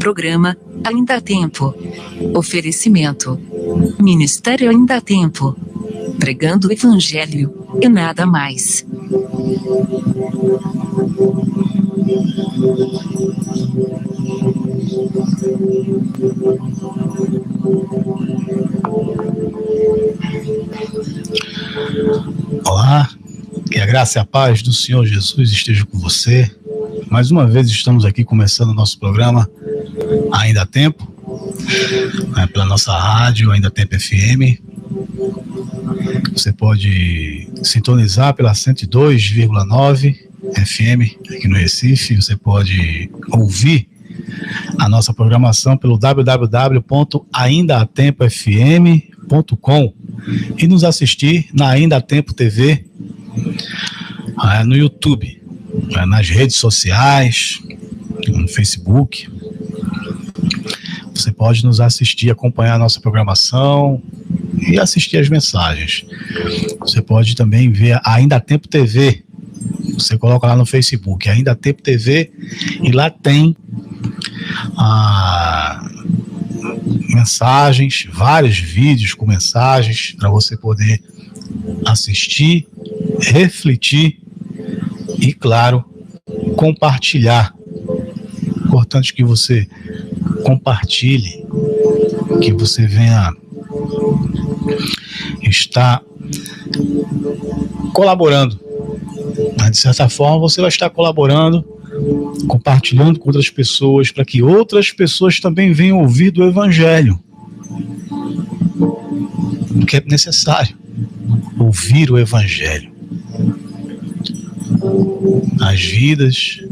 Programa Ainda há Tempo. Oferecimento: Ministério Ainda há Tempo. Pregando o Evangelho e nada mais. Olá, que a graça e a paz do Senhor Jesus esteja com você. Mais uma vez estamos aqui começando o nosso programa Ainda há Tempo, pela nossa rádio Ainda há Tempo FM. Você pode sintonizar pela 102,9 FM aqui no Recife. Você pode ouvir a nossa programação pelo www.aindahatempofm.com e nos assistir na Ainda há Tempo TV, no YouTube, nas redes sociais, no Facebook. Você pode nos assistir, acompanhar a nossa programação e assistir as mensagens. Você pode também ver a Ainda há Tempo TV. Você coloca lá no Facebook, Ainda há Tempo TV, e lá tem mensagens, vários vídeos com mensagens para você poder assistir, refletir e, claro, compartilhar. Importante que você compartilhe, que você venha estar colaborando. De certa forma, você vai estar colaborando, compartilhando com outras pessoas, para que outras pessoas também venham ouvir do Evangelho. Porque é necessário ouvir o Evangelho. As vidas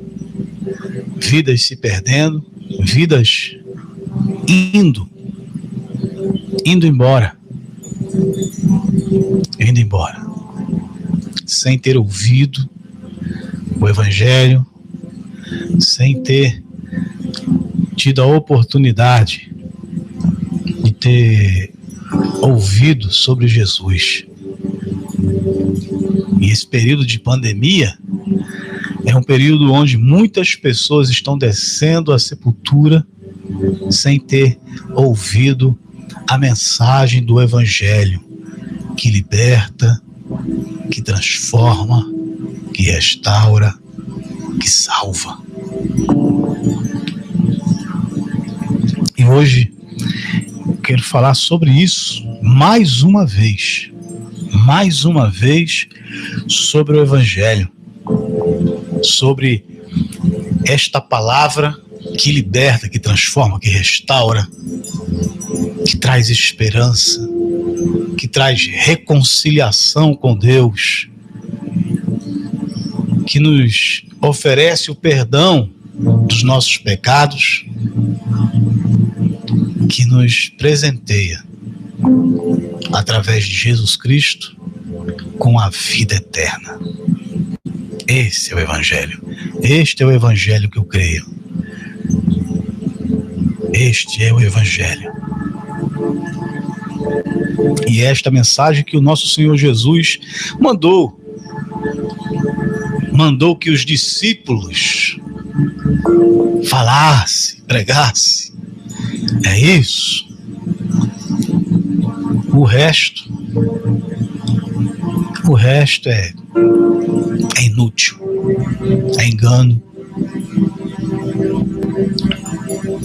se perdendo, vidas indo embora, sem ter ouvido o Evangelho, sem ter tido a oportunidade de ter ouvido sobre Jesus. E esse período de pandemia é um período onde muitas pessoas estão descendo à sepultura sem ter ouvido a mensagem do Evangelho, que liberta, que transforma, que restaura, que salva. E hoje eu quero falar sobre isso mais uma vez sobre o Evangelho, sobre esta palavra que liberta, que transforma, que restaura, que traz esperança, que traz reconciliação com Deus, que nos oferece o perdão dos nossos pecados, que nos presenteia, através de Jesus Cristo, com a vida eterna. Esse é o Evangelho. Este é o Evangelho que eu creio. Este é o Evangelho. E esta mensagem que o nosso Senhor Jesus mandou que os discípulos falassem, pregassem. É isso. O resto é inútil, é engano.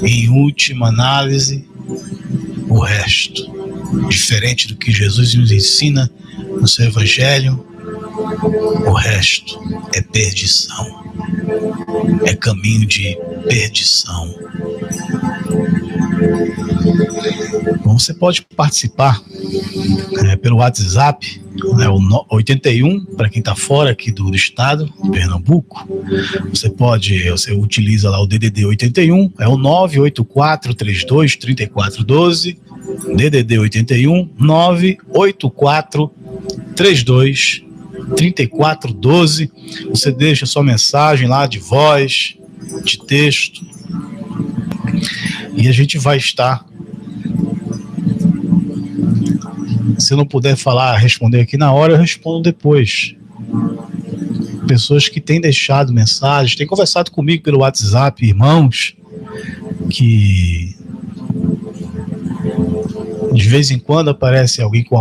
Em última análise, o resto, diferente do que Jesus nos ensina no seu Evangelho, o resto é perdição, é caminho de perdição. Bom, você pode participar pelo WhatsApp, o 81, para quem está fora aqui do estado, Pernambuco. Você utiliza lá o DDD 81, é o 984323412, DDD 81, 984323412. Você deixa sua mensagem lá de voz, de texto, e a gente vai estar, se eu não puder responder aqui na hora, eu respondo depois. Pessoas que têm deixado mensagens, têm conversado comigo pelo WhatsApp, irmãos que de vez em quando aparece alguém com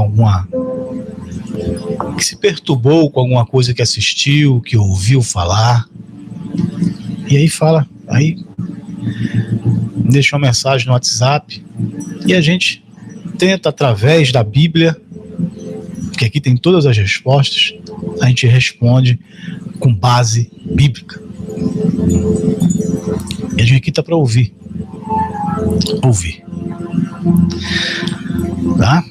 que se perturbou com alguma coisa que assistiu, que ouviu falar, e aí deixa uma mensagem no WhatsApp, e a gente tenta, através da Bíblia, que aqui tem todas as respostas, a gente responde com base bíblica. E a gente aqui está para ouvir. Tá?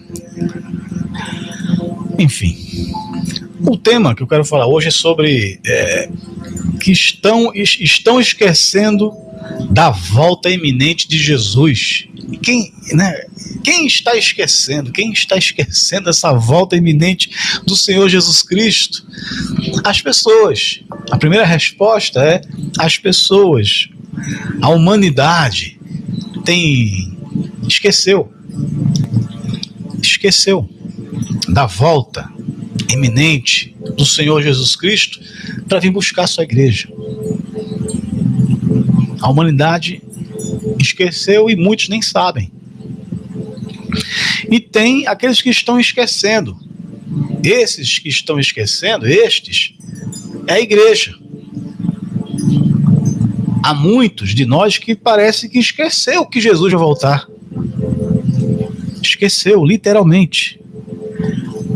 Enfim, o tema que eu quero falar hoje é sobre que estão esquecendo da volta iminente de Jesus. Quem está esquecendo? Quem está esquecendo essa volta iminente do Senhor Jesus Cristo? As pessoas. A primeira resposta é as pessoas. A humanidade esqueceu da volta iminente do Senhor Jesus Cristo para vir buscar a sua igreja. A humanidade esqueceu e muitos nem sabem. E tem aqueles que estão esquecendo. Esses que estão esquecendo, é a igreja. Há muitos de nós que parece que esqueceu que Jesus vai voltar. Esqueceu, literalmente.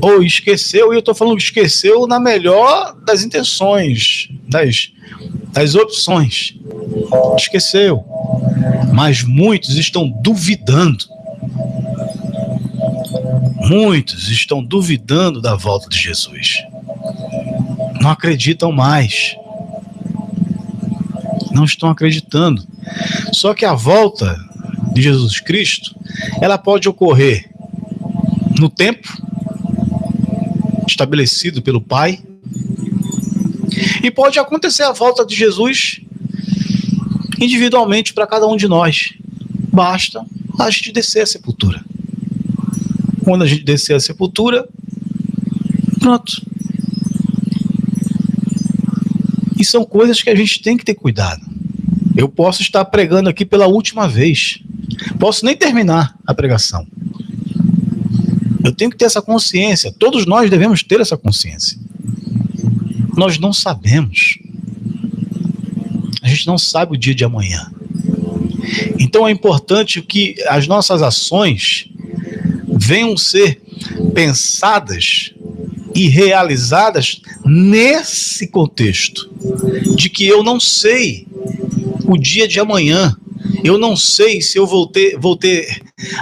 Ou esqueceu, e eu estou falando que esqueceu na melhor das intenções, das opções. Esqueceu. Mas muitos estão duvidando. Muitos estão duvidando da volta de Jesus. Não acreditam mais. Não estão acreditando. Só que a volta de Jesus Cristo, ela pode ocorrer no tempo estabelecido pelo Pai, e pode acontecer a volta de Jesus individualmente para cada um de nós. Basta a gente descer a sepultura. Quando a gente descer a sepultura, pronto. E são coisas que a gente tem que ter cuidado. Eu posso estar pregando aqui pela última vez. Posso nem terminar a pregação. Eu tenho que ter essa consciência. Todos nós devemos ter essa consciência. Nós não sabemos. A gente não sabe o dia de amanhã. Então é importante que as nossas ações venham ser pensadas e realizadas nesse contexto de que eu não sei o dia de amanhã, eu não sei se eu vou ter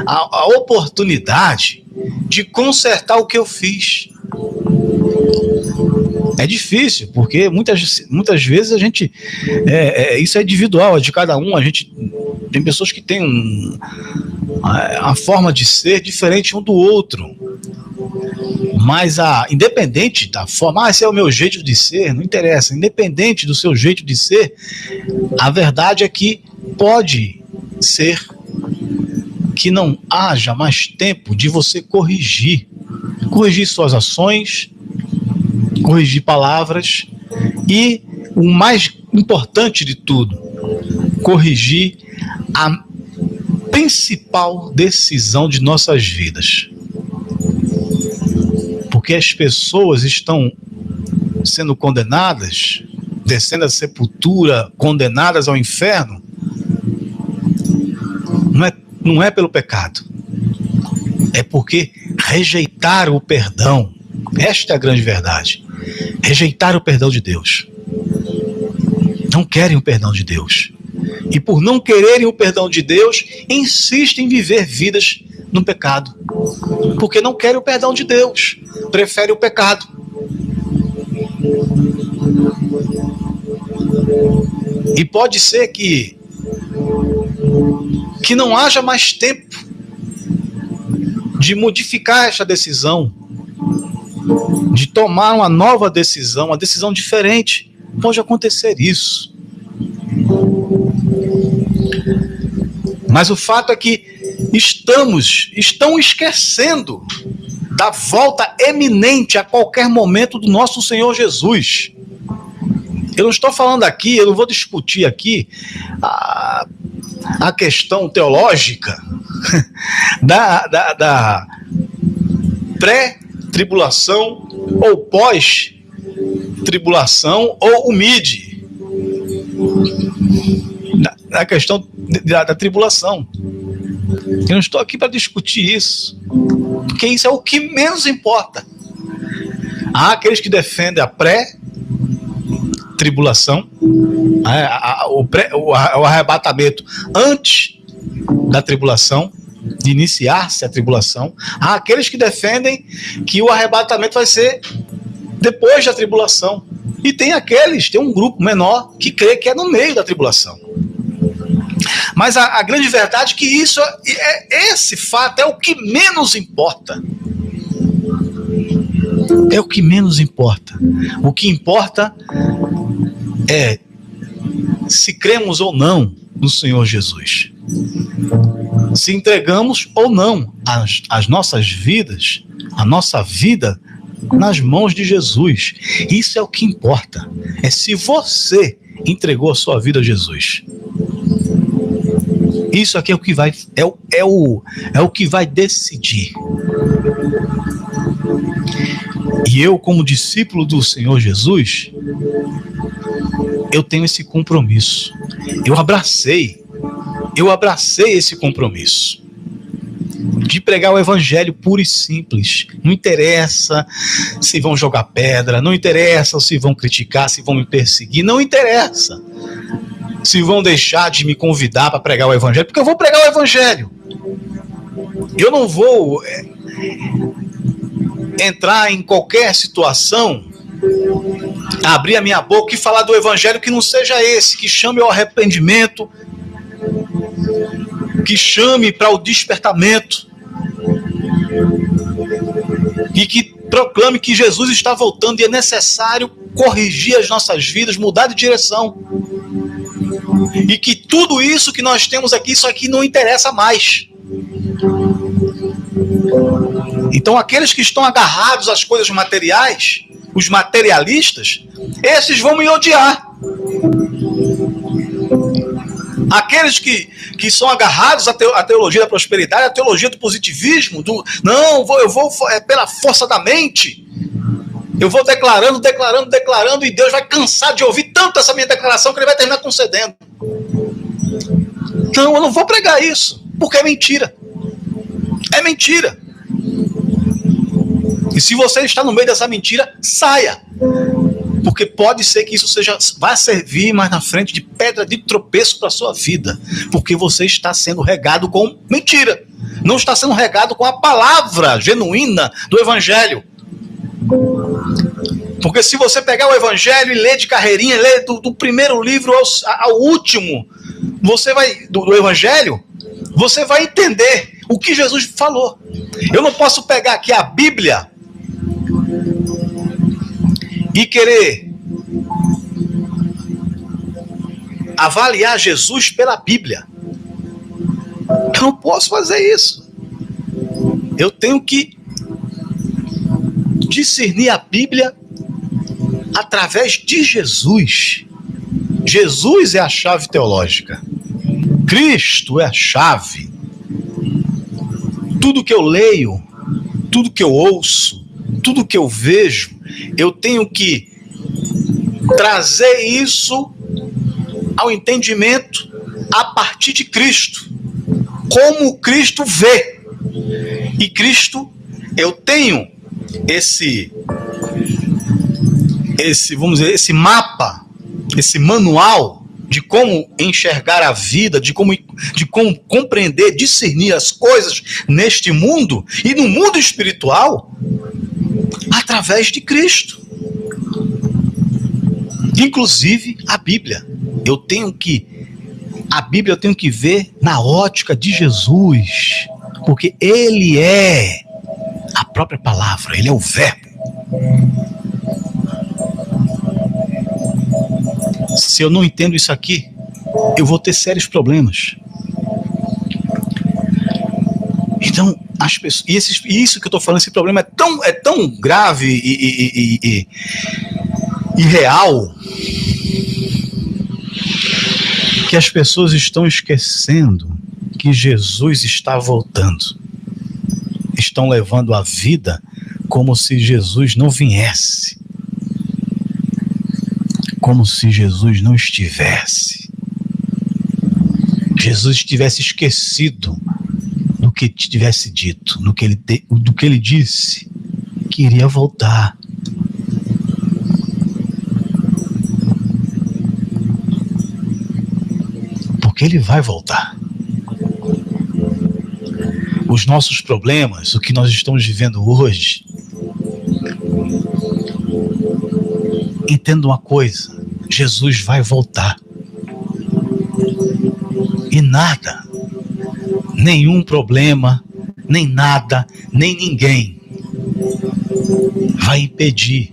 a oportunidade de consertar o que eu fiz. É difícil, porque muitas vezes a gente isso é individual, é de cada um. A gente tem pessoas que têm a forma de ser diferente um do outro, mas independente da forma, esse é o meu jeito de ser, não interessa, independente do seu jeito de ser, a verdade é que pode ser que não haja mais tempo de você corrigir suas ações, corrigir palavras e, o mais importante de tudo, corrigir a principal decisão de nossas vidas. Porque as pessoas estão sendo condenadas, descendo à sepultura, condenadas ao inferno, não é pelo pecado, é porque rejeitaram o perdão. Esta é a grande verdade. Rejeitaram o perdão de Deus. Não querem o perdão de Deus. E por não quererem o perdão de Deus, insistem em viver vidas no pecado. Porque não querem o perdão de Deus. Preferem o pecado. E pode ser que não haja mais tempo de modificar esta decisão, de tomar uma nova decisão, uma decisão diferente. Pode acontecer isso. Mas o fato é que estão esquecendo da volta eminente a qualquer momento do nosso Senhor Jesus. Eu não estou falando aqui, eu não vou discutir aqui a questão teológica da pré-tribulação ou pós-tribulação ou o mid, na questão da tribulação. Eu não estou aqui para discutir isso, porque isso é o que menos importa. Há aqueles que defendem a pré-tribulação, o arrebatamento antes da tribulação, de iniciar-se a tribulação. Há aqueles que defendem que o arrebatamento vai ser depois da tribulação. E tem um grupo menor que crê que é no meio da tribulação. Mas a grande verdade é que esse fato é o que menos importa. É o que menos importa. O que importa é se cremos ou não no Senhor Jesus. Se entregamos ou não as nossas vidas, a nossa vida nas mãos de Jesus. Isso é o que importa. É se você entregou a sua vida a Jesus. Isso aqui é o que vai, é o que vai decidir. E eu, como discípulo do Senhor Jesus, eu tenho esse compromisso. Eu abracei esse compromisso de pregar o evangelho puro e simples. Não interessa se vão jogar pedra, não interessa se vão criticar, se vão me perseguir, não interessa se vão deixar de me convidar para pregar o evangelho, porque eu vou pregar o evangelho. Eu não vou entrar em qualquer situação, abrir a minha boca e falar do evangelho que não seja esse, que chame ao arrependimento, que chame para o despertamento e que proclame que Jesus está voltando e é necessário corrigir as nossas vidas, mudar de direção, e que tudo isso que nós temos aqui, isso aqui não interessa mais. Então aqueles que estão agarrados às coisas materiais, os materialistas, esses vão me odiar. Aqueles que são agarrados à teologia da prosperidade, à teologia do positivismo, eu vou pela força da mente, eu vou declarando, e Deus vai cansar de ouvir tanto essa minha declaração que ele vai terminar concedendo. Não, eu não vou pregar isso, porque é mentira. É mentira. E se você está no meio dessa mentira, saia. Porque pode ser que isso vai servir mais na frente de pedra de tropeço para a sua vida. Porque você está sendo regado com mentira. Não está sendo regado com a palavra genuína do evangelho. Porque se você pegar o evangelho e ler de carreirinha, ler do primeiro livro ao último, do evangelho, você vai entender o que Jesus falou. Eu não posso pegar aqui a Bíblia e querer avaliar Jesus pela Bíblia. Eu não posso fazer isso. Eu tenho que discernir a Bíblia através de Jesus. Jesus é a chave teológica. Cristo é a chave. Tudo que eu leio, tudo que eu ouço, tudo que eu vejo, eu tenho que trazer isso ao entendimento a partir de Cristo. Como Cristo vê. E Cristo, eu tenho esse mapa, esse manual de como enxergar a vida, de como compreender, discernir as coisas neste mundo e no mundo espiritual, através de Cristo. Inclusive a Bíblia. A Bíblia eu tenho que ver na ótica de Jesus, porque Ele é a própria palavra, Ele é o verbo. Se eu não entendo isso aqui, eu vou ter sérios problemas. Então, as pessoas, isso que eu estou falando, esse problema é tão grave e real, que as pessoas estão esquecendo que Jesus está voltando. Estão levando a vida como se Jesus não viesse. Como se Jesus não estivesse. Jesus tivesse esquecido do que tivesse dito, do que ele disse, que iria voltar. Porque ele vai voltar. Os nossos problemas, o que nós estamos vivendo hoje, entenda uma coisa, Jesus vai voltar. E nada, nenhum problema, nem nada, nem ninguém vai impedir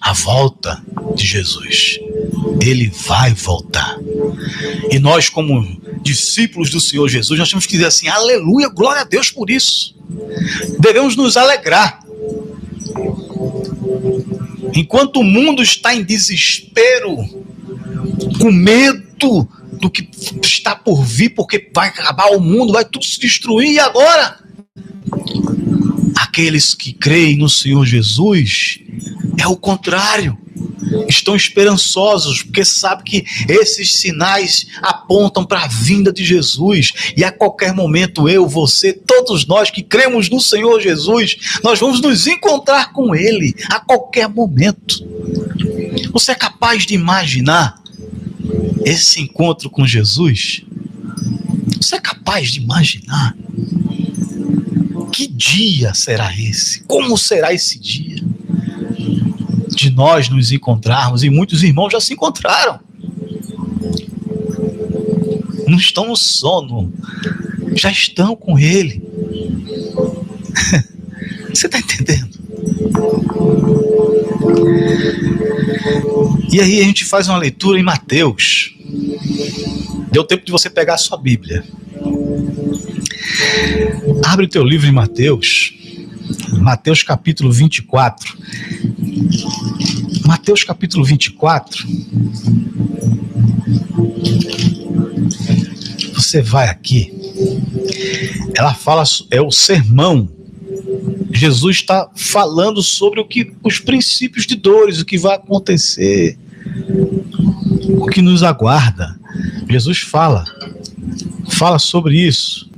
a volta de Jesus. Ele vai voltar. E nós, como discípulos do Senhor Jesus, nós temos que dizer assim: aleluia, glória a Deus por isso. Devemos nos alegrar. Enquanto o mundo está em desespero, com medo do que está por vir, porque vai acabar o mundo, vai tudo se destruir, e agora? Aqueles que creem no Senhor Jesus, é o contrário. Estão esperançosos, porque sabem que esses sinais apontam para a vinda de Jesus. E a qualquer momento, eu, você, todos nós que cremos no Senhor Jesus, nós vamos nos encontrar com Ele a qualquer momento. Você é capaz de imaginar esse encontro com Jesus? Você é capaz de imaginar? Que dia será esse? Como será esse dia? De nós nos encontrarmos, e muitos irmãos já se encontraram. Não estão no sono, já estão com Ele. Você está entendendo? E aí a gente faz uma leitura em Mateus. Deu tempo de você pegar a sua Bíblia. Abre o teu livro em Mateus. Mateus capítulo 24. Mateus capítulo 24. Você vai aqui. Ela fala, é o sermão. Jesus está falando sobre os princípios de dores, o que vai acontecer, o que nos aguarda. Jesus fala sobre isso.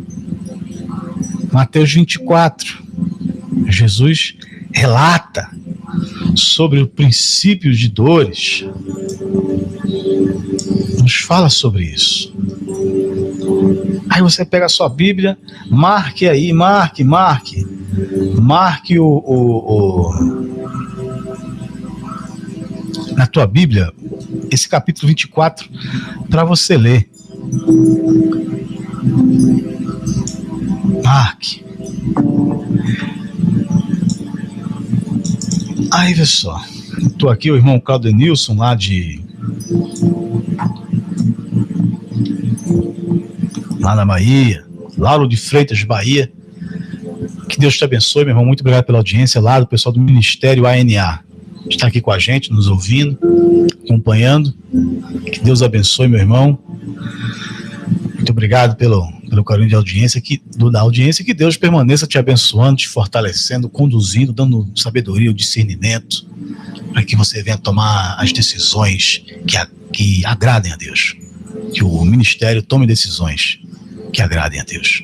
Mateus 24. Jesus relata sobre os princípios de dores. Nos fala sobre isso. Aí você pega a sua Bíblia, marque aí, marque na tua Bíblia esse capítulo 24 para você ler. Marque. Aí, vê só. Estou aqui, o irmão Claudenilson, lá na Bahia. Lauro de Freitas, Bahia. Que Deus te abençoe, meu irmão. Muito obrigado pela audiência lá do pessoal do Ministério ANA. Está aqui com a gente, nos ouvindo, acompanhando. Que Deus abençoe, meu irmão. Muito obrigado pelo carinho de audiência, da audiência, que Deus permaneça te abençoando, te fortalecendo, conduzindo, dando sabedoria, discernimento, para que você venha tomar as decisões que agradem a Deus. Que o ministério tome decisões que agradem a Deus.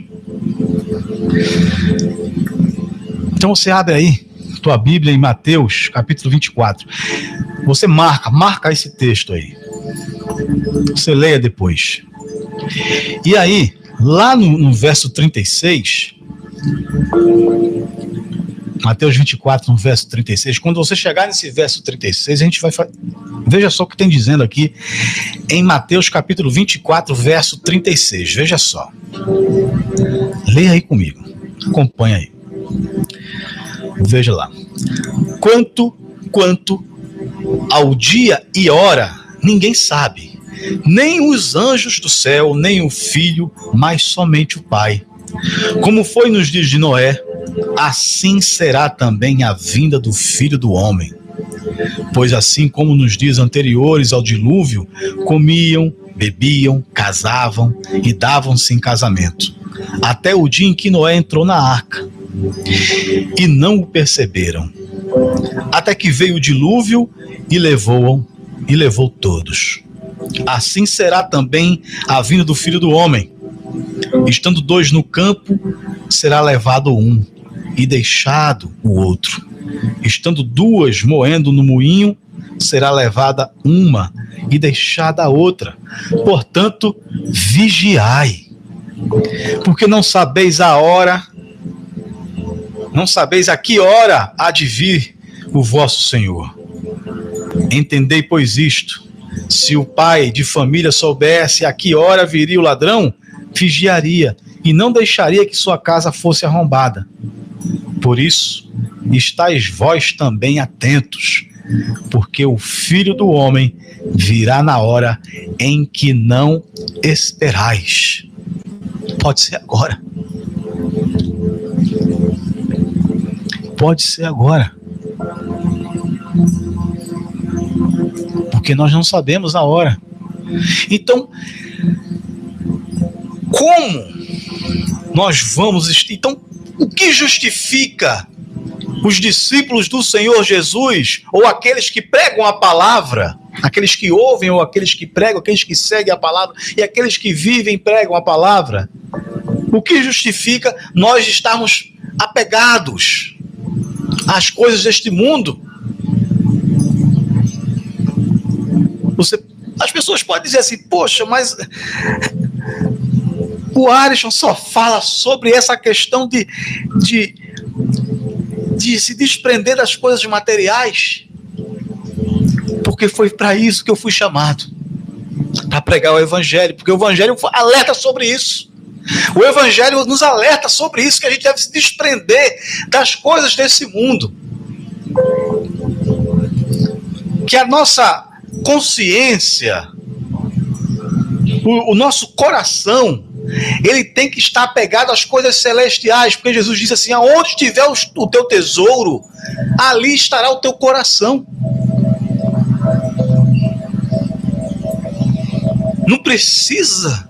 Então você abre aí tua Bíblia em Mateus, capítulo 24. Você marca esse texto aí. Você leia depois. E aí, lá no verso 36, Mateus 24, no verso 36, quando você chegar nesse verso 36, a gente vai... Veja só o que tem dizendo aqui em Mateus capítulo 24, verso 36. Veja só. Leia aí comigo. Acompanha aí. Veja lá. Quanto ao dia e hora, ninguém sabe. Nem os anjos do céu, nem o Filho, mas somente o Pai. Como foi nos dias de Noé, assim será também a vinda do Filho do Homem. Pois assim como nos dias anteriores ao dilúvio, comiam, bebiam, casavam e davam-se em casamento, até o dia em que Noé entrou na arca, e não o perceberam, até que veio o dilúvio e levou todos. Assim será também a vinda do Filho do Homem. Estando 2 no campo, será levado um e deixado o outro. Estando 2 moendo no moinho, será levada uma e deixada a outra. Portanto, vigiai, porque não sabeis a hora, não sabeis a que hora há de vir o vosso Senhor. Entendei, pois, isto: se o pai de família soubesse a que hora viria o ladrão, vigiaria e não deixaria que sua casa fosse arrombada. Por isso, estáis vós também atentos, porque o Filho do Homem virá na hora em que não esperais. Pode ser agora. Pode ser agora. Porque nós não sabemos a hora. Então, como nós vamos... Então, o que justifica os discípulos do Senhor Jesus, ou aqueles que pregam a palavra, aqueles que ouvem, ou aqueles que pregam, aqueles que seguem a palavra, e aqueles que vivem e pregam a palavra? O que justifica nós estarmos apegados às coisas deste mundo? As pessoas podem dizer assim: poxa, mas o Arisson só fala sobre essa questão de se desprender das coisas materiais, porque foi para isso que eu fui chamado, para pregar o Evangelho, porque o Evangelho alerta sobre isso. O Evangelho nos alerta sobre isso, que a gente deve se desprender das coisas desse mundo, que a nossa consciência, o nosso coração, ele tem que estar apegado às coisas celestiais, porque Jesus disse assim: aonde estiver o teu tesouro, ali estará o teu coração. Não precisa,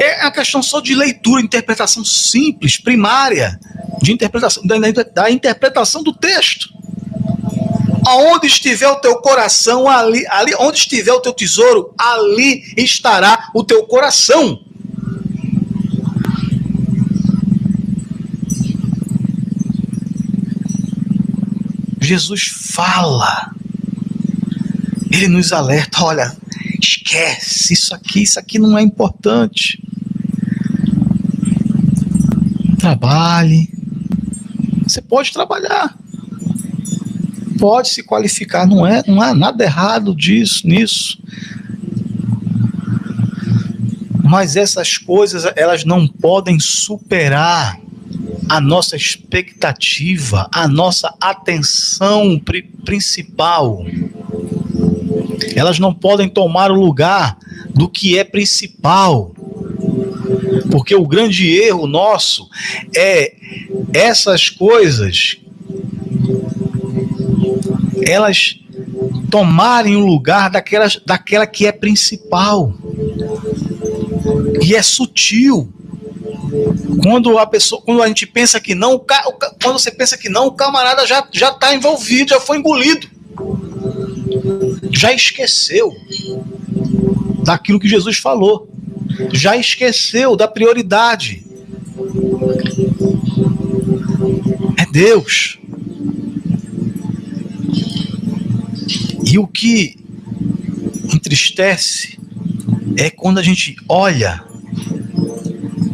é uma questão só de leitura, interpretação simples, primária, de interpretação, da interpretação do texto. Aonde estiver o teu coração, ali onde estiver o teu tesouro, ali estará o teu coração. Jesus fala, ele nos alerta: olha, esquece isso aqui não é importante. Trabalhe. Você pode trabalhar, pode se qualificar, não há nada errado nisso. Mas essas coisas, elas não podem superar a nossa expectativa, a nossa atenção principal. Elas não podem tomar o lugar do que é principal. Porque o grande erro nosso é essas coisas, elas tomarem o lugar daquela que é principal. E é sutil. Quando a gente pensa que não, quando você pensa que não, o camarada já está envolvido, já foi engolido, já esqueceu daquilo que Jesus falou, já esqueceu da prioridade. É Deus. E o que entristece é quando a gente olha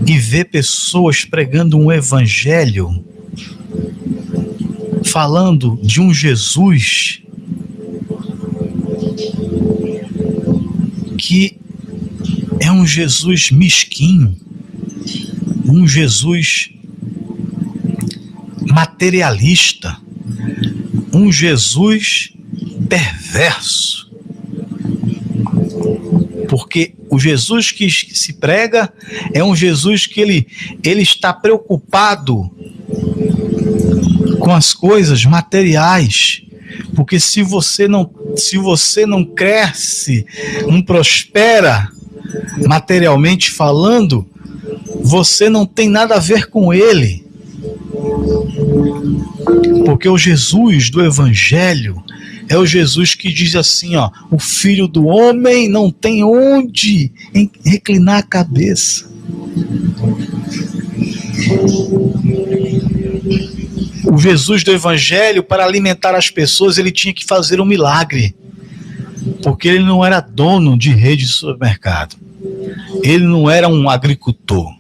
e vê pessoas pregando um evangelho, falando de um Jesus que é um Jesus mesquinho, um Jesus materialista, um Jesus perverso. Porque o Jesus que se prega é um Jesus que ele está preocupado com as coisas materiais, Porque se você não cresce, não prospera, materialmente falando, você não tem nada a ver com ele. Porque o Jesus do Evangelho é o Jesus que diz assim, ó, o Filho do Homem não tem onde reclinar a cabeça. O Jesus do Evangelho, para alimentar as pessoas, ele tinha que fazer um milagre. Porque ele não era dono de rede de supermercado. Ele não era um agricultor.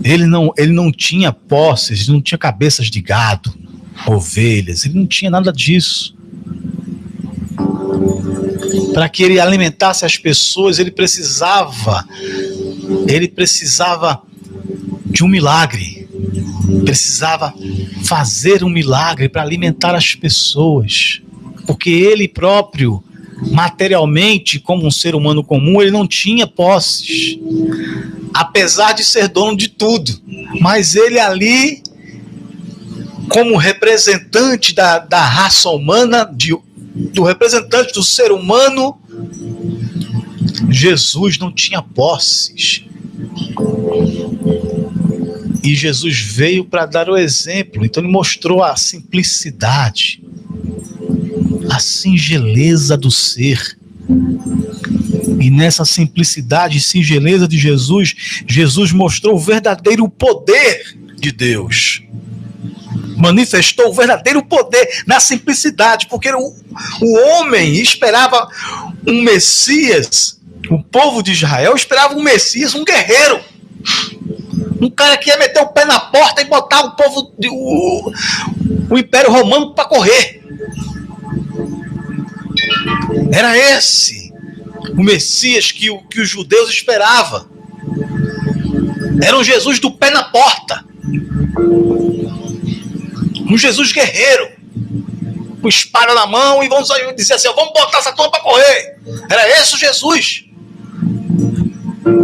Ele não tinha posses, não tinha cabeças de gado, ovelhas, ele não tinha nada disso. Para que ele alimentasse as pessoas, ele precisava de um milagre. Precisava fazer um milagre para alimentar as pessoas. Porque ele próprio, materialmente, como um ser humano comum, ele não tinha posses. Apesar de ser dono de tudo. Mas ele ali, como representante da raça humana, do representante do ser humano, Jesus não tinha posses. E Jesus veio para dar o exemplo. Então ele mostrou a simplicidade, a singeleza do ser. E nessa simplicidade e singeleza de Jesus, Jesus mostrou o verdadeiro poder de Deus. Manifestou o verdadeiro poder na simplicidade, porque o homem esperava um Messias, o povo de Israel esperava um Messias, um guerreiro. Um cara que ia meter o pé na porta e botar o povo, o Império Romano para correr. Era esse o Messias que os judeus esperavam. Era um Jesus do pé na porta. Um Jesus guerreiro. Com espada na mão e vamos dizer assim, vamos botar essa turma para correr. Era esse o Jesus.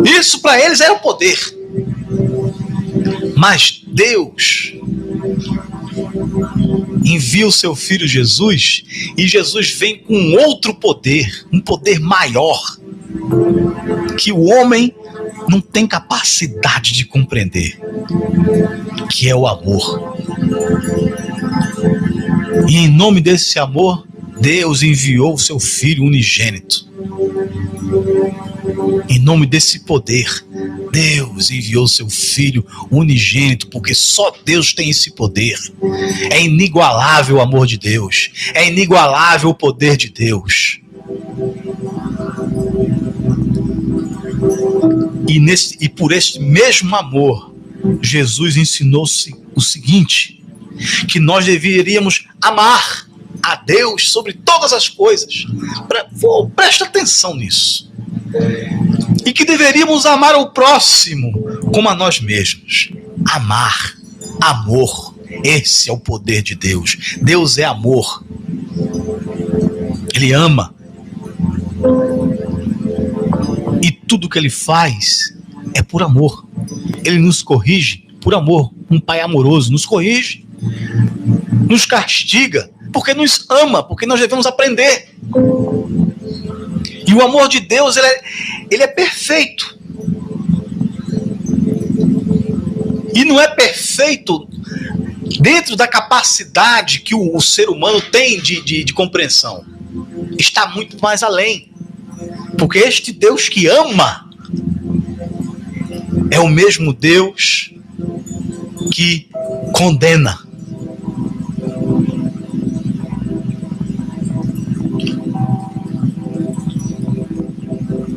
Isso para eles era o poder. Mas Deus envia o seu filho Jesus, e Jesus vem com outro poder, um poder maior, que o homem não tem capacidade de compreender, que é o amor. E em nome desse amor, Deus enviou o seu filho unigênito. Em nome desse poder, Deus enviou seu Filho unigênito, porque só Deus tem esse poder. É inigualável o amor de Deus. É inigualável o poder de Deus. E por esse mesmo amor, Jesus ensinou-se o seguinte, que nós deveríamos amar a Deus sobre todas as coisas. Presta atenção nisso. E que deveríamos amar o próximo como a nós mesmos. Amar, amor, esse é o poder de Deus. Deus é amor. Ele ama. E tudo que ele faz é por amor. Ele nos corrige por amor. Um pai amoroso nos corrige, nos castiga, porque nos ama, porque nós devemos aprender. E o amor de Deus, ele é perfeito. E não é perfeito dentro da capacidade que o ser humano tem de compreensão. Está muito mais além. Porque este Deus que ama é o mesmo Deus que condena.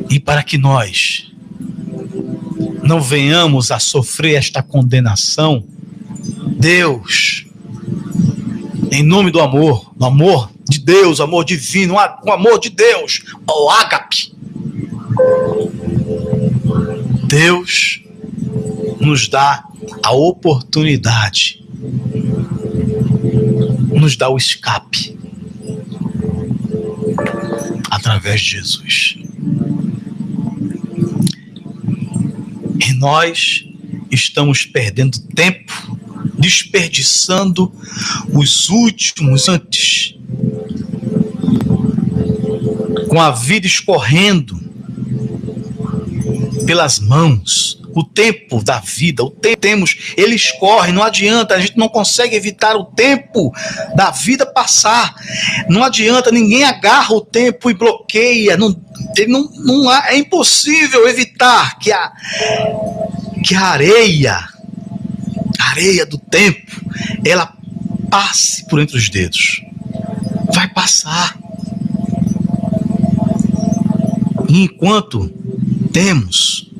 E para que nós não venhamos a sofrer esta condenação, Deus, em nome do amor de Deus, o amor divino, o amor de Deus, o ágape, Deus nos dá a oportunidade, nos dá o escape através de Jesus. E nós estamos perdendo tempo desperdiçando os últimos instantes, com a vida escorrendo pelas mãos. O tempo da vida, ele escorre, não adianta, a gente não consegue evitar o tempo da vida passar. Não adianta, ninguém agarra o tempo e bloqueia. É impossível evitar que a areia do tempo, ela passe por entre os dedos. Vai passar. E enquanto temos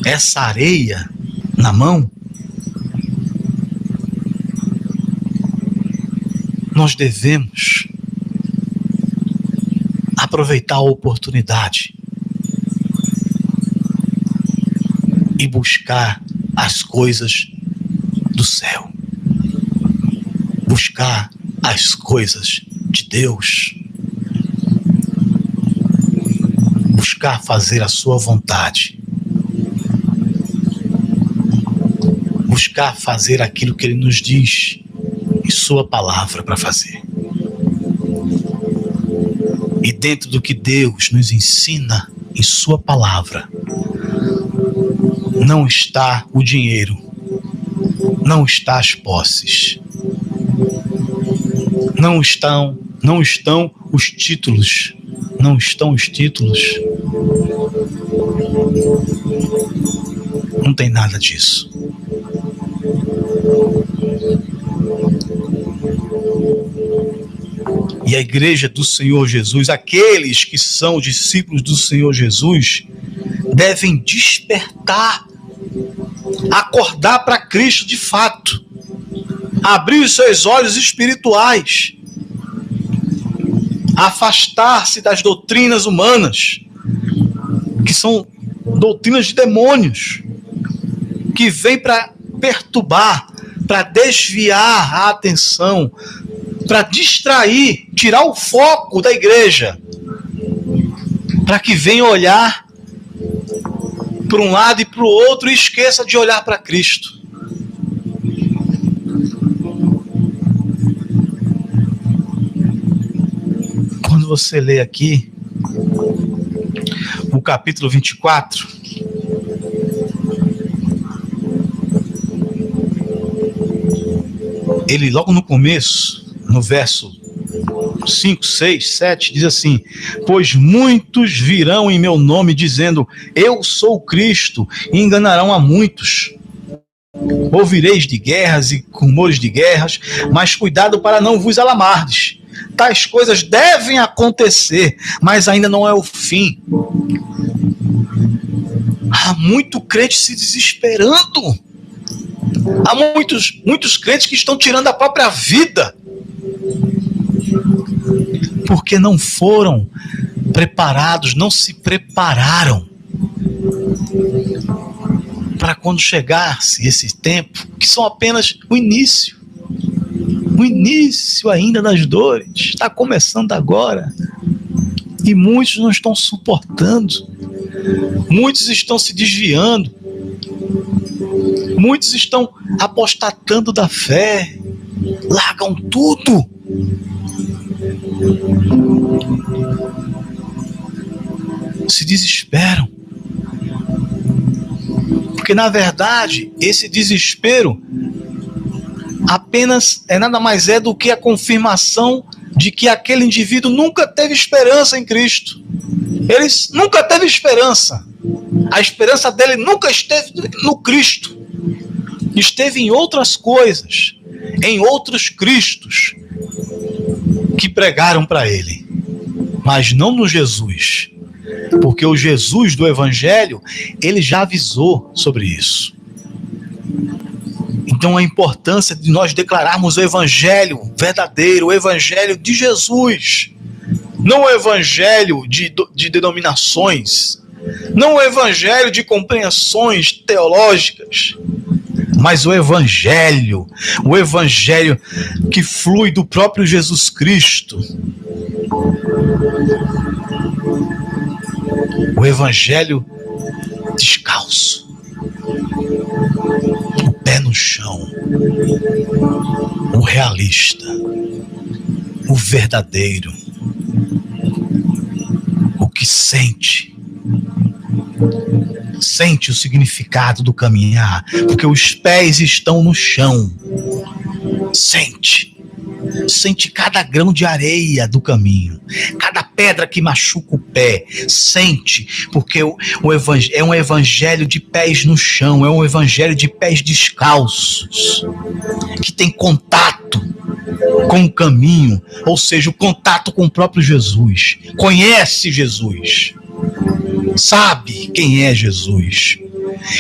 essa areia na mão, nós devemos aproveitar a oportunidade e buscar as coisas do céu, buscar as coisas de Deus, buscar fazer a sua vontade, buscar fazer aquilo que Ele nos diz em sua palavra para fazer. E dentro do que Deus nos ensina em sua palavra, não está o dinheiro, não está as posses, não estão os títulos, não tem nada disso. E a igreja do Senhor Jesus, aqueles que são discípulos do Senhor Jesus, devem despertar, acordar para Cristo de fato, abrir os seus olhos espirituais, afastar-se das doutrinas humanas, que são doutrinas de demônios, que vêm para perturbar, para desviar a atenção, para distrair, tirar o foco da igreja, para que venha olhar para um lado e para o outro e esqueça de olhar para Cristo. Quando você lê aqui o capítulo 24, ele logo no começo, no verso 5, 6, 7, diz assim: pois muitos virão em meu nome dizendo, eu sou Cristo, e enganarão a muitos. Ouvireis de guerras e rumores de guerras, mas cuidado para não vos alarmardes. Tais coisas devem acontecer, mas ainda não é o fim. Há muito crente se desesperando. Há muitos crentes que estão tirando a própria vida, porque não foram preparados, não se prepararam para quando chegasse esse tempo, que são apenas o início ainda das dores, está começando agora, e muitos não estão suportando, muitos estão se desviando, muitos estão apostatando da fé, largam tudo. Se desesperam. Porque, na verdade, esse desespero apenas nada mais do que a confirmação de que aquele indivíduo nunca teve esperança em Cristo. Ele nunca teve esperança. A esperança dele nunca esteve no Cristo. Esteve em outras coisas, em outros Cristos que pregaram para ele, mas não no Jesus, porque o Jesus do Evangelho, ele já avisou sobre isso. Então a importância de nós declararmos o Evangelho verdadeiro, o Evangelho de Jesus, não o Evangelho de denominações, não o Evangelho de compreensões teológicas, mas o Evangelho que flui do próprio Jesus Cristo. O Evangelho descalço, o pé pé no chão. O realista, o verdadeiro, o que sente o significado do caminhar, porque os pés estão no chão. Sente cada grão de areia do caminho, cada pedra que machuca o pé. Sente, porque é um evangelho de pés no chão, é um evangelho de pés descalços, que tem contato com o caminho, ou seja, o contato com o próprio Jesus. Conhece Jesus, sabe quem é Jesus,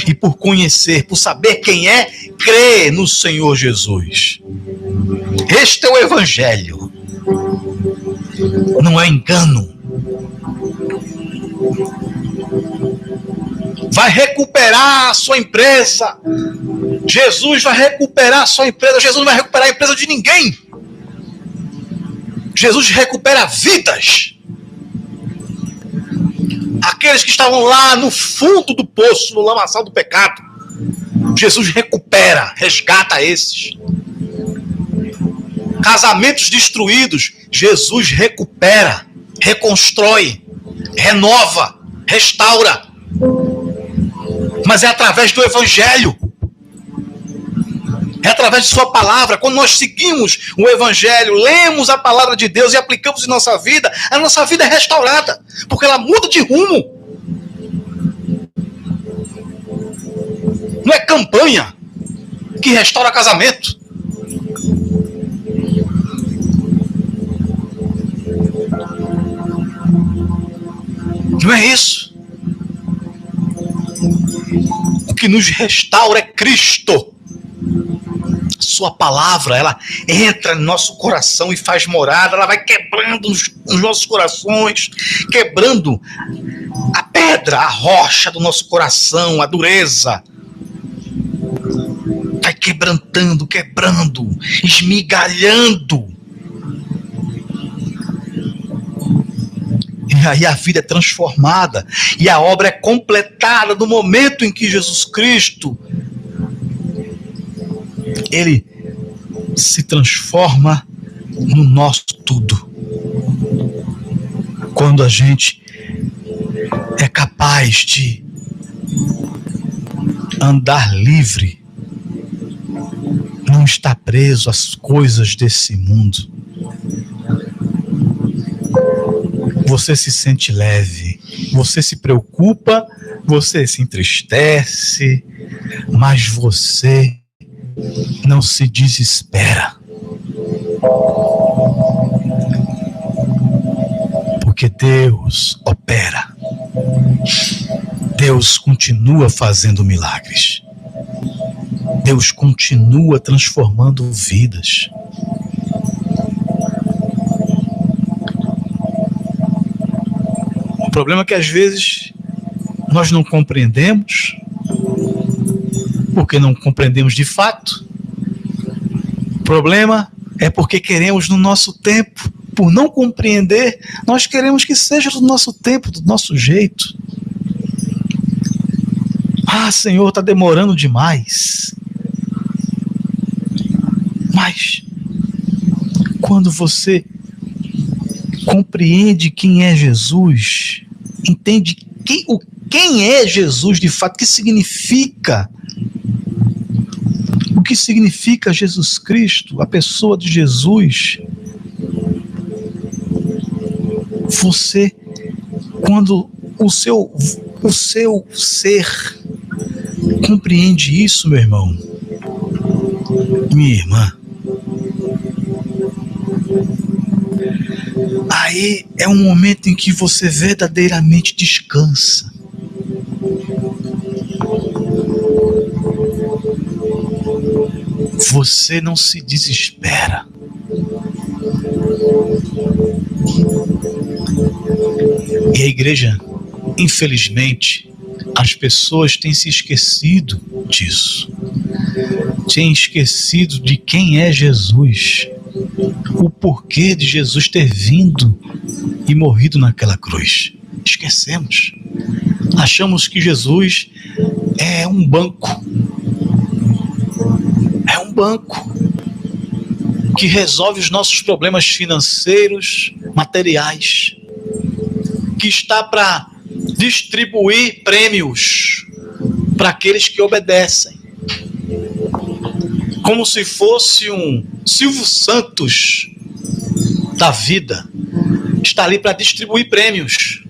e por conhecer, por saber quem é, crê no Senhor Jesus. Este é o evangelho, não é engano. Vai recuperar a sua empresa. Jesus vai recuperar a sua empresa. Jesus não vai recuperar a empresa de ninguém. Jesus recupera vidas. Aqueles que estavam lá no fundo do poço, no lamaçal do pecado, Jesus recupera, resgata esses. Casamentos destruídos, Jesus recupera, reconstrói, renova, restaura. Mas é através do evangelho. É através de sua palavra. Quando nós seguimos o evangelho, lemos a palavra de Deus e aplicamos em nossa vida, a nossa vida é restaurada, porque ela muda de rumo. Não é campanha que restaura casamento. Não é isso. O que nos restaura é Cristo. Sua palavra, ela entra no nosso coração e faz morada. Ela vai quebrando os nossos corações, quebrando a pedra, a rocha do nosso coração, a dureza. Vai quebrantando, esmigalhando. E aí a vida é transformada. E a obra é completada no momento em que Jesus Cristo, ele se transforma no nosso tudo. Quando a gente é capaz de andar livre, não estar preso às coisas desse mundo, você se sente leve, você se preocupa, você se entristece, mas você não se desespera. Porque Deus opera. Deus continua fazendo milagres. Deus continua transformando vidas. O problema é que às vezes nós não compreendemos, porque não compreendemos de fato. O problema é porque queremos no nosso tempo. Por não compreender, nós queremos que seja do nosso tempo, do nosso jeito. Ah, Senhor, está demorando demais. Mas quando você compreende quem é Jesus, entende quem é Jesus de fato, o que significa Jesus Cristo, a pessoa de Jesus, você, quando o seu ser compreende isso, meu irmão, minha irmã, aí é um momento em que você verdadeiramente descansa. Você não se desespera. E a igreja, infelizmente, as pessoas têm se esquecido disso. Têm esquecido de quem é Jesus. O porquê de Jesus ter vindo e morrido naquela cruz. Esquecemos. Achamos que Jesus é um banco. É um banco que resolve os nossos problemas financeiros, materiais, que está para distribuir prêmios para aqueles que obedecem, como se fosse um Silvio Santos da vida. Está ali para distribuir prêmios,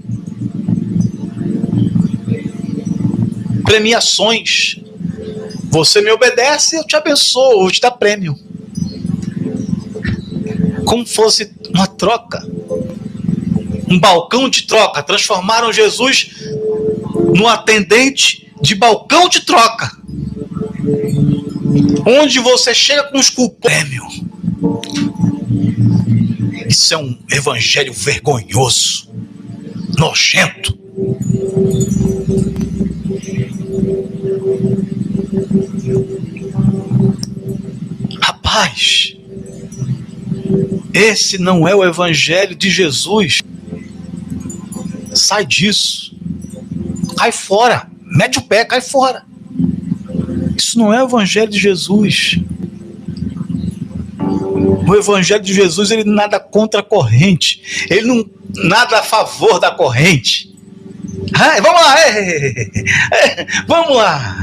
premiações. Você me obedece, eu te abençoo, eu te dou prêmio. Como fosse uma troca, um balcão de troca. Transformaram Jesus no atendente de balcão de troca, onde você chega com os cupons. Prêmio. Isso é um evangelho vergonhoso, nojento. Rapaz, esse não é o evangelho de Jesus. Sai disso. Cai fora. Mete o pé, cai fora. Isso não é o evangelho de Jesus. O evangelho de Jesus, ele nada contra a corrente. Ele não nada a favor da corrente. Vamos lá. Vamos lá.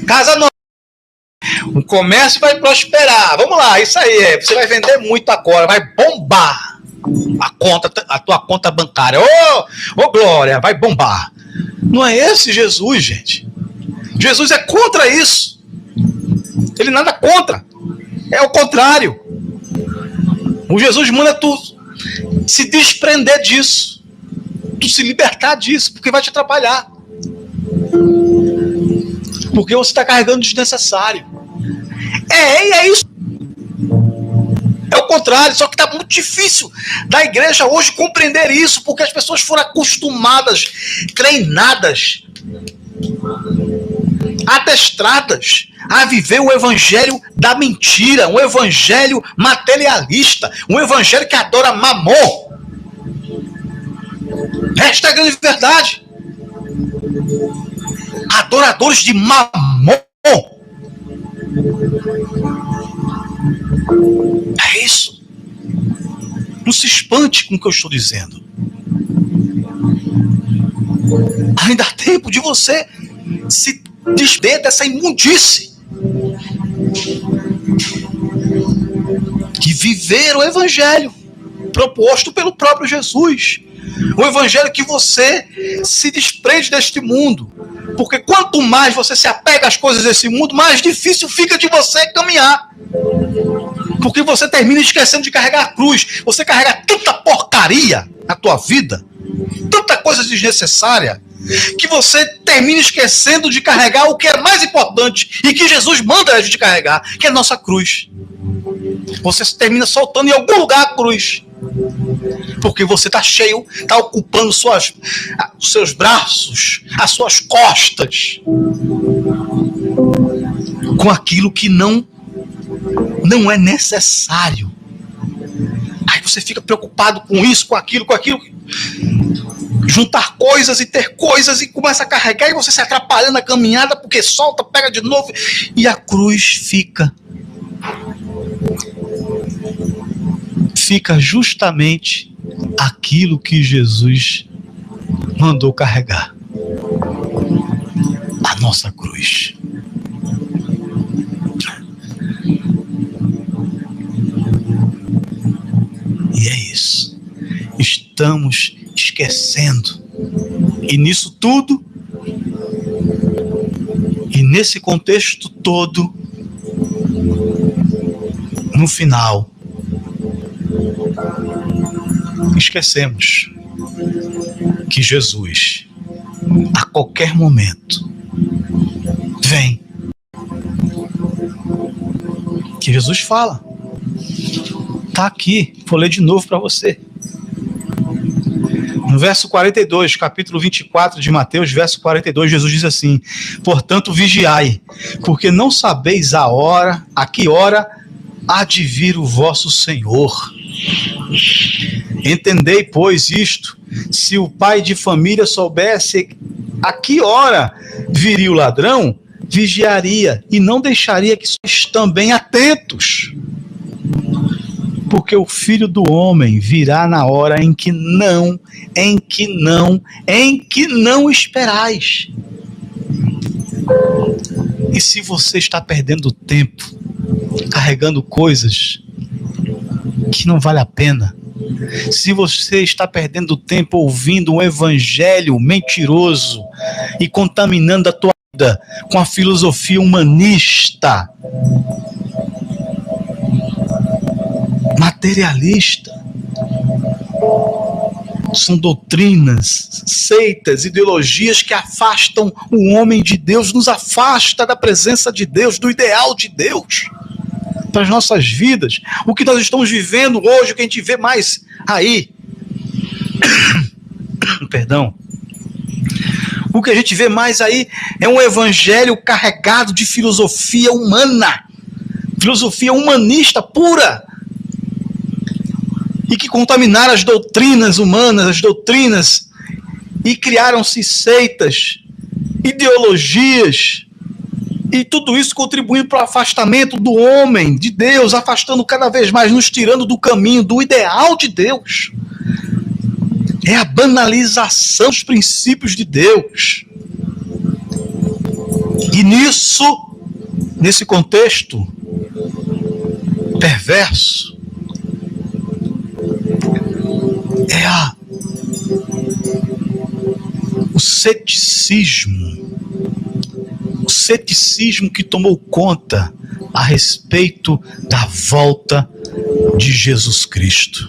Casa nova. O comércio vai prosperar. Vamos lá, isso aí. Você vai vender muito agora. Vai bombar a tua conta bancária. Ô glória, vai bombar. Não é esse Jesus, gente. Jesus é contra isso. Ele nada contra. É o contrário. O Jesus manda tu se desprender disso. Tu se libertar disso, porque vai te atrapalhar. Porque você está carregando desnecessário. E é isso. É o contrário, só que está muito difícil da igreja hoje compreender isso, porque as pessoas foram acostumadas, treinadas, adestradas a viver o evangelho da mentira, um evangelho materialista, um evangelho que adora mamon. Esta é a grande verdade. Adoradores de mamon. É isso. Não se espante com o que eu estou dizendo. Ainda há tempo de você se desver dessa imundície e viver o evangelho proposto pelo próprio Jesus. O evangelho que você se desprende deste mundo. Porque quanto mais você se apega às coisas desse mundo, mais difícil fica de você caminhar. Porque você termina esquecendo de carregar a cruz. Você carrega tanta porcaria na tua vida, tanta coisa desnecessária, que você termina esquecendo de carregar o que é mais importante e que Jesus manda a gente carregar, que é a nossa cruz. Você termina soltando em algum lugar a cruz. Porque você está cheio, está ocupando os seus braços, as suas costas, com aquilo que não é necessário. Aí você fica preocupado com isso, com aquilo, juntar coisas e ter coisas e começa a carregar e você se atrapalhando na caminhada porque solta, pega de novo e a cruz fica justamente aquilo que Jesus mandou carregar. A nossa cruz. E é isso. Estamos esquecendo. E nisso tudo, e nesse contexto todo, no final, esquecemos que Jesus, a qualquer momento, vem. Que Jesus fala. Está aqui, vou ler de novo para você. No verso 42, capítulo 24 de Mateus, verso 42, Jesus diz assim: portanto, vigiai, porque não sabeis a que hora há de vir o vosso Senhor. Entendei, pois, isto, Se o pai de família soubesse a que hora viria o ladrão, vigiaria e não deixaria que vocês também atentos. Porque o Filho do Homem virá na hora em que não esperais. E se você está perdendo tempo, carregando coisas que não vale a pena, se você está perdendo tempo ouvindo um evangelho mentiroso e contaminando a tua vida com a filosofia humanista, materialista, são doutrinas, seitas, ideologias que afastam o homem de Deus, nos afasta da presença de Deus, do ideal de Deus para as nossas vidas. O que nós estamos vivendo hoje, o que a gente vê mais aí, perdão, o que a gente vê mais aí é um evangelho carregado de filosofia humana, filosofia humanista pura, e que contaminaram as doutrinas humanas, as doutrinas, e criaram-se seitas, ideologias, e tudo isso contribuindo para o afastamento do homem, de Deus, afastando cada vez mais, nos tirando do caminho, do ideal de Deus. É a banalização dos princípios de Deus. E nesse contexto perverso, é o ceticismo que tomou conta a respeito da volta de Jesus Cristo.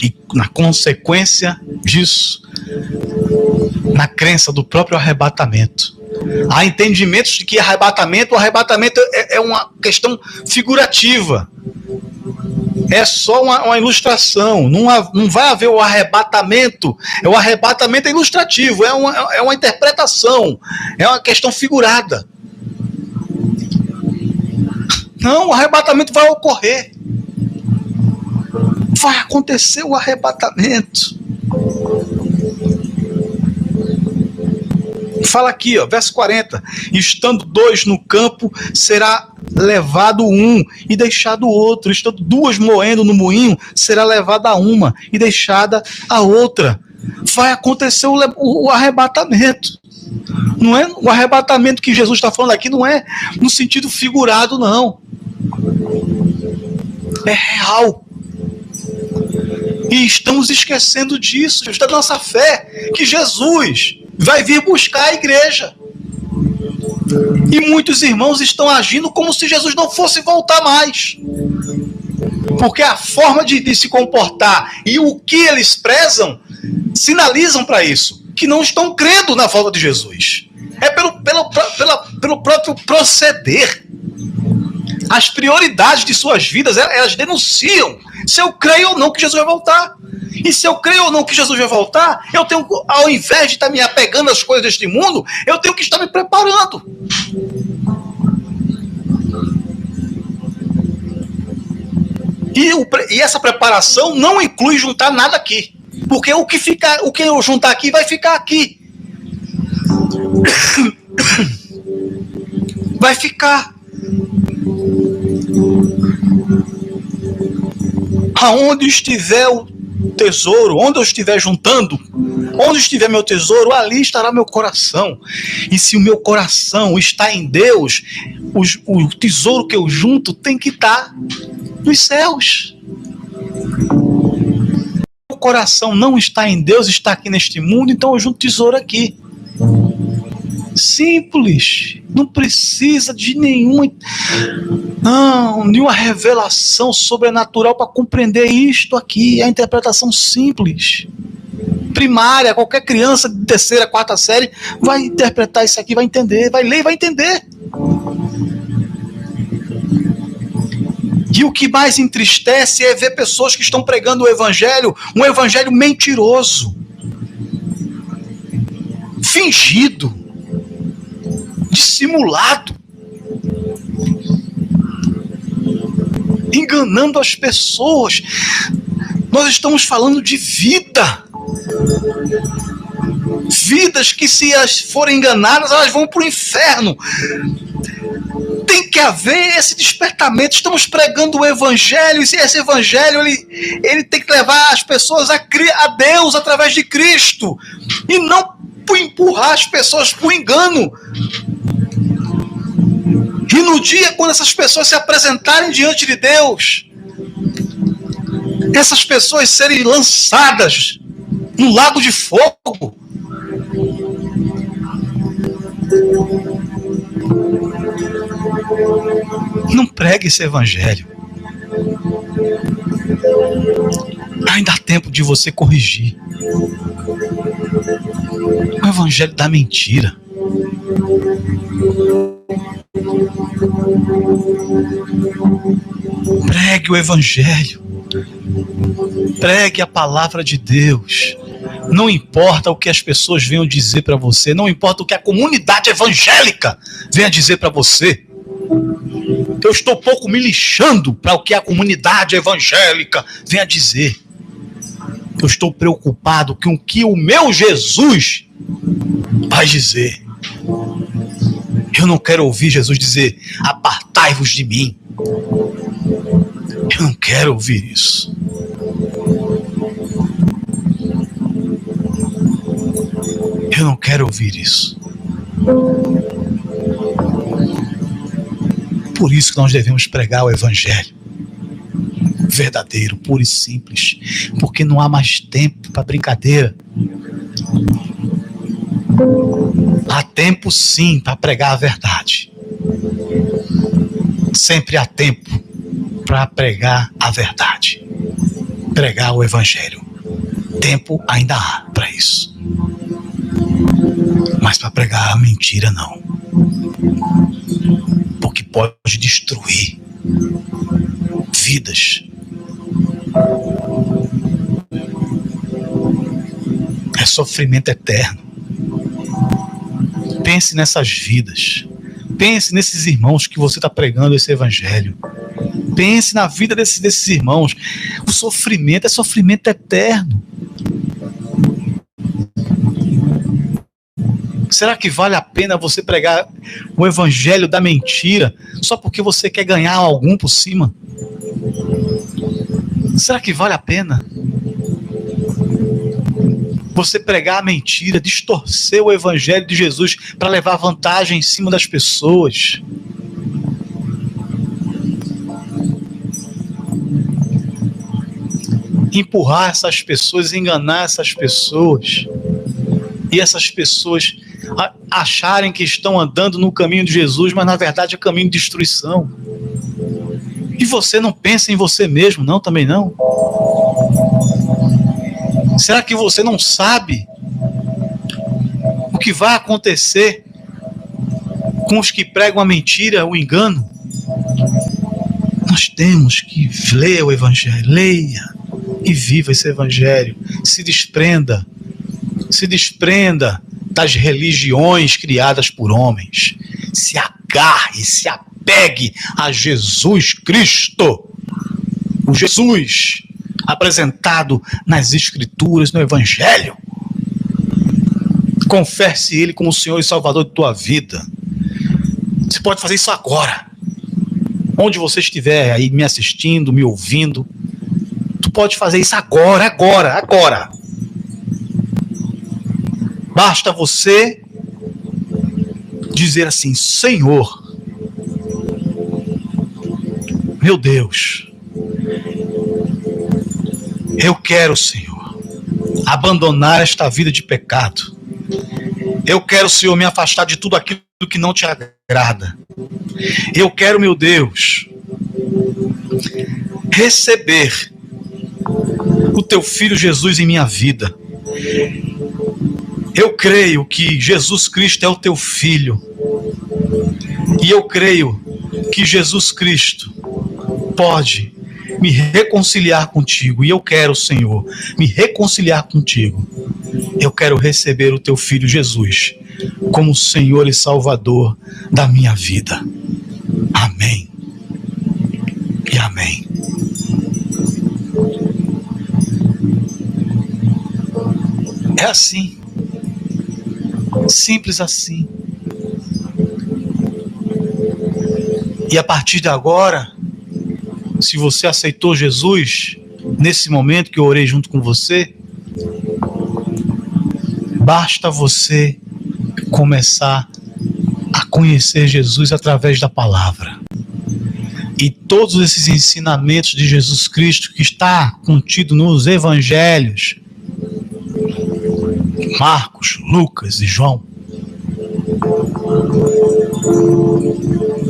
E na consequência disso, na crença do próprio arrebatamento. Há entendimentos de que o arrebatamento é uma questão figurativa. É só uma ilustração, não vai haver o arrebatamento. O arrebatamento é ilustrativo, é uma interpretação, é uma questão figurada. Não, o arrebatamento vai ocorrer. Vai acontecer o arrebatamento. Fala aqui, verso 40. Estando 2 no campo, será levado um e deixado o outro. Estando 2 moendo no moinho, será levada uma e deixada a outra. Vai acontecer o arrebatamento. Não é o arrebatamento que Jesus está falando aqui, não é no sentido figurado, não. É real. E estamos esquecendo disso, da nossa fé, que Jesus vai vir buscar a igreja. E muitos irmãos estão agindo como se Jesus não fosse voltar mais. Porque a forma de se comportar e o que eles prezam sinalizam para isso, que não estão crendo na volta de Jesus. É pelo próprio proceder. As prioridades de suas vidas, elas denunciam se eu creio ou não que Jesus vai voltar. E se eu creio ou não que Jesus vai voltar, eu tenho, ao invés de estar me apegando às coisas deste mundo, eu tenho que estar me preparando. E essa preparação não inclui juntar nada aqui. Porque o que eu juntar aqui vai ficar aqui. Vai ficar. Aonde estiver o tesouro, onde eu estiver juntando, onde estiver meu tesouro, ali estará meu coração. E se o meu coração está em Deus, o tesouro que eu junto tem que estar nos céus. O coração não está em Deus, está aqui neste mundo, então eu junto tesouro aqui. Simples, não precisa de nenhuma revelação sobrenatural para compreender isto aqui. É a interpretação simples, primária. Qualquer criança de 3ª, 4ª série vai interpretar isso aqui, vai entender, vai ler e vai entender. E o que mais entristece é ver pessoas que estão pregando o evangelho, um evangelho mentiroso, fingido, dissimulado, enganando as pessoas. Nós estamos falando de vida. Vidas que, se elas forem enganadas, elas vão para o inferno. Tem que haver esse despertamento. Estamos pregando o evangelho, e esse evangelho ele tem que levar as pessoas a Deus através de Cristo, e não empurrar as pessoas para o engano. E no dia quando essas pessoas se apresentarem diante de Deus, essas pessoas serem lançadas no lago de fogo. Não pregue esse evangelho. Ainda há tempo de você corrigir. O evangelho da mentira. Pregue o evangelho. Pregue a palavra de Deus. Não importa o que as pessoas venham dizer para você, não importa o que a comunidade evangélica venha dizer para você. Eu estou pouco me lixando para o que a comunidade evangélica venha dizer. Eu estou preocupado com o que o meu Jesus vai dizer. Eu não quero ouvir Jesus dizer: apartai-vos de mim. Eu não quero ouvir isso. Eu não quero ouvir isso. Por isso que nós devemos pregar o evangelho verdadeiro, puro e simples, porque não há mais tempo para brincadeira. Há tempo sim para pregar a verdade. Sempre há tempo para pregar a verdade, pregar o evangelho. Tempo ainda há para isso. Mas para pregar a mentira não. Porque pode destruir vidas. É sofrimento eterno. Pense nessas vidas. Pense nesses irmãos que você está pregando esse evangelho. Pense na vida desses irmãos. O sofrimento é sofrimento eterno. Será que vale a pena você pregar o evangelho da mentira só porque você quer ganhar algum por cima? Será que vale a pena você pregar a mentira, distorcer o evangelho de Jesus para levar vantagem em cima das pessoas? Empurrar essas pessoas, enganar essas pessoas, e essas pessoas acharem que estão andando no caminho de Jesus, mas na verdade é caminho de destruição. E você não pensa em você mesmo, não? Também não? Será que você não sabe o que vai acontecer com os que pregam a mentira, o engano? Nós temos que ler o evangelho, leia e viva esse evangelho. Se desprenda das religiões criadas por homens. Se agarre, se apegue a Jesus Cristo. O Jesus apresentado nas Escrituras, no Evangelho. Confesse Ele como o Senhor e Salvador de tua vida. Você pode fazer isso agora. Onde você estiver aí me assistindo, me ouvindo, tu pode fazer isso agora. Basta você dizer assim: Senhor, meu Deus, eu quero, Senhor, abandonar esta vida de pecado. Eu quero, Senhor, me afastar de tudo aquilo que não te agrada. Eu quero, meu Deus, receber o teu Filho Jesus em minha vida. Eu creio que Jesus Cristo é o teu Filho. E eu creio que Jesus Cristo pode me reconciliar contigo. E eu quero, Senhor, me reconciliar contigo. Eu quero receber o teu Filho Jesus como Senhor e Salvador da minha vida. Amém. E amém. É assim. Simples assim. E a partir de agora, se você aceitou Jesus, nesse momento que eu orei junto com você, basta você começar a conhecer Jesus através da palavra. E todos esses ensinamentos de Jesus Cristo que está contido nos evangelhos, Marcos, Lucas e João,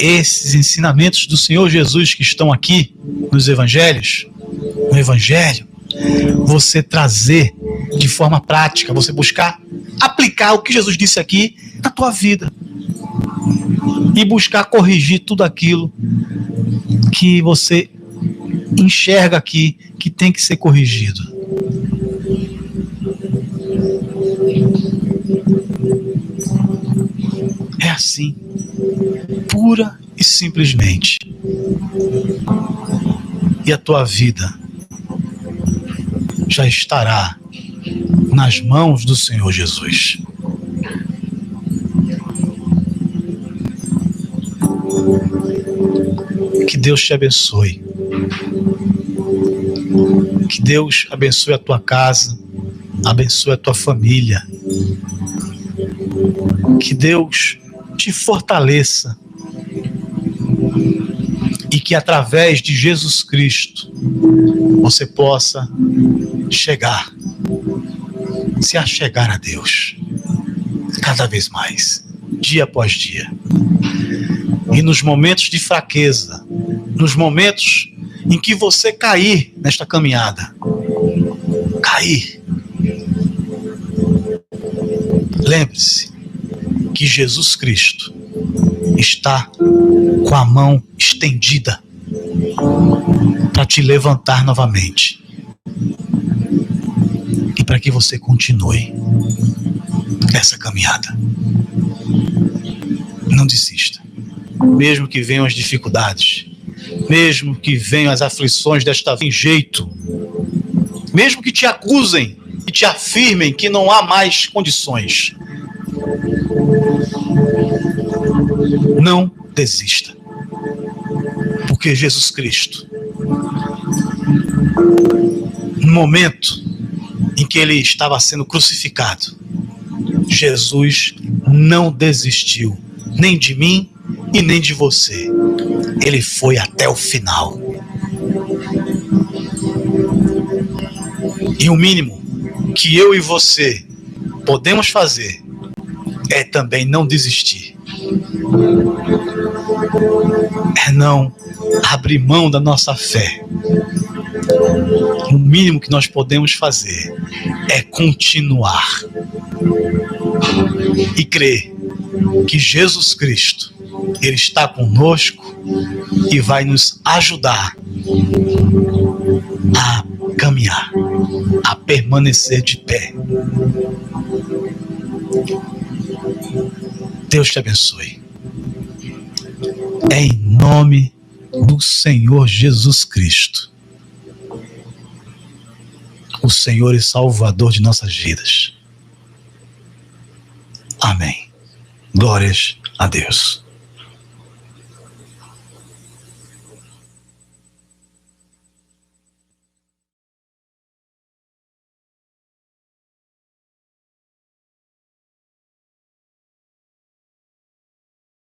esses ensinamentos do Senhor Jesus que estão aqui nos evangelhos, no evangelho, você trazer de forma prática, você buscar aplicar o que Jesus disse aqui na tua vida e buscar corrigir tudo aquilo que você enxerga aqui que tem que ser corrigido. É assim, pura e simplesmente. E a tua vida já estará nas mãos do Senhor Jesus. Que Deus te abençoe. Que Deus abençoe a tua casa, abençoe a tua família. Que Deus te fortaleça e que através de Jesus Cristo você possa chegar, se achegar a Deus cada vez mais, dia após dia. E nos momentos de fraqueza, nos momentos em que você cair nesta caminhada, lembre-se que Jesus Cristo está com a mão estendida para te levantar novamente e para que você continue essa caminhada. Não desista. Mesmo que venham as dificuldades, mesmo que venham as aflições desta vida em jeito, mesmo que te acusem e te afirmem que não há mais condições, não desista, porque Jesus Cristo, no momento em que ele estava sendo crucificado, Jesus não desistiu nem de mim e nem de você. Ele foi até o final. E o mínimo que eu e você podemos fazer é também não desistir. É não abrir mão da nossa fé. O mínimo que nós podemos fazer é continuar e crer que Jesus Cristo, Ele está conosco e vai nos ajudar a caminhar, a permanecer de pé. Deus te abençoe. Em nome do Senhor Jesus Cristo, o Senhor e Salvador de nossas vidas. Amém. Glórias a Deus.